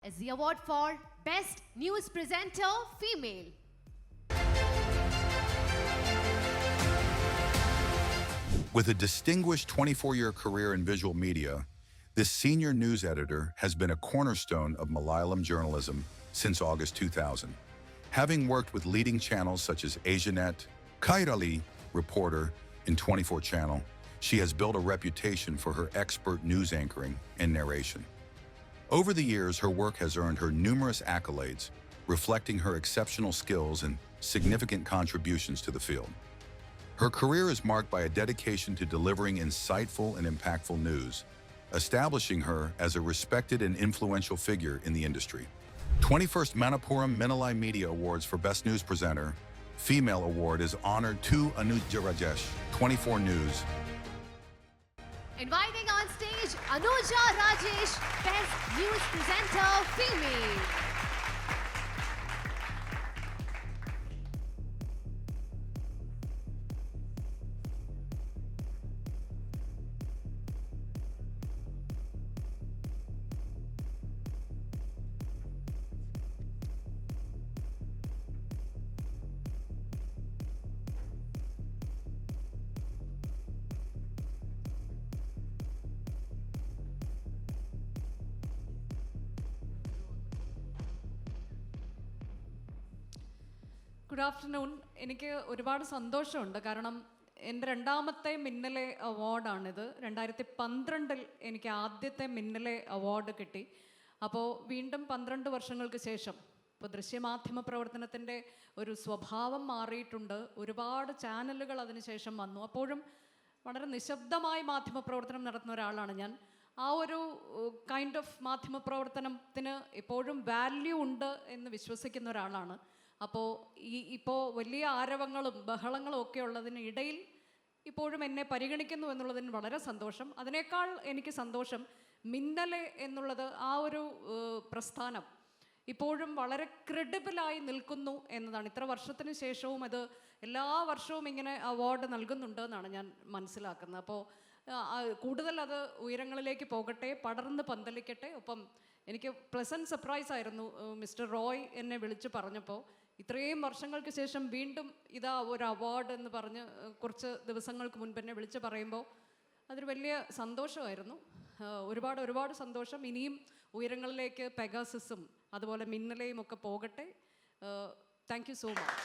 is the award for Best News Presenter Female. With a distinguished 24-year career in visual media, this senior news editor has been a cornerstone of Malayalam journalism since August 2000. Having worked with leading channels such as Asianet, Kairali, reporter in 24 Channel, she has built a reputation for her expert news anchoring and narration. Over the years, her work has earned her numerous accolades, reflecting her exceptional skills and significant contributions to the field. Her career is marked by a dedication to delivering insightful and impactful news, establishing her as a respected and influential figure in the industry. 21st Manappuram Minalai Media Awards for Best News Presenter Female Award is honored to Anuja Rajesh, 24 News. Inviting on stage Anuja Rajesh, Best News Presenter Female. Good afternoon. എനിക്ക് ഒരുപാട് സന്തോഷമുണ്ട്. കാരണം എൻ്റെ രണ്ടാമത്തെ മിന്നലെ അവാർഡാണിത്. 2012 എനിക്ക് ആദ്യത്തെ മിന്നലെ award കിട്ടി. അപ്പോൾ വീണ്ടും 12 വർഷങ്ങൾക്ക് ശേഷം ഇപ്പോൾ ദൃശ്യമാധ്യമ പ്രവർത്തനത്തിൻ്റെ ഒരു സ്വഭാവം മാറിയിട്ടുണ്ട്. ഒരുപാട് ചാനലുകൾ അതിനുശേഷം വന്നു. അപ്പോഴും വളരെ നിശബ്ദമായി മാധ്യമപ്രവർത്തനം നടത്തുന്ന ഒരാളാണ് ഞാൻ. ആ ഒരു കൈൻഡ് ഓഫ് മാധ്യമപ്രവർത്തനത്തിന് എപ്പോഴും വാല്യൂ ഉണ്ട് എന്ന് വിശ്വസിക്കുന്ന ഒരാളാണ്. അപ്പോൾ ഇപ്പോൾ വലിയ ആരവങ്ങളും ബഹളങ്ങളും ഒക്കെ ഉള്ളതിന് ഇടയിൽ ഇപ്പോഴും എന്നെ പരിഗണിക്കുന്നു എന്നുള്ളതിന് വളരെ സന്തോഷം. അതിനേക്കാൾ എനിക്ക് സന്തോഷം മിന്നലെ എന്നുള്ളത് ആ ഒരു പ്രസ്ഥാനം ഇപ്പോഴും വളരെ ക്രെഡിബിളായി നിൽക്കുന്നു എന്നതാണ്. ഇത്ര വർഷത്തിന് ശേഷവും അത് എല്ലാ വർഷവും ഇങ്ങനെ അവാർഡ് നൽകുന്നുണ്ട് എന്നാണ് ഞാൻ മനസ്സിലാക്കുന്നത്. അപ്പോൾ കൂടുതൽ അത് ഉയരങ്ങളിലേക്ക് പോകട്ടെ, പടർന്ന് പന്തലിക്കട്ടെ. ഒപ്പം എനിക്ക് പ്ലസൻറ്റ് സർപ്രൈസ് ആയിരുന്നു മിസ്റ്റർ റോയ് എന്നെ വിളിച്ച് പറഞ്ഞപ്പോൾ ഇത്രയും വർഷങ്ങൾക്ക് ശേഷം വീണ്ടും ഇതാ ഒരു അവാർഡ് എന്ന് പറഞ്ഞ് കുറച്ച് ദിവസങ്ങൾക്ക് മുൻപ് എന്നെ വിളിച്ച് പറയുമ്പോൾ അതൊരു വലിയ സന്തോഷമായിരുന്നു. ഒരുപാട് സന്തോഷം. ഇനിയും ഉയരങ്ങളിലേക്ക് പെഗാസസും അതുപോലെ മിന്നലെയും ഒക്കെ പോകട്ടെ. Thank you so much.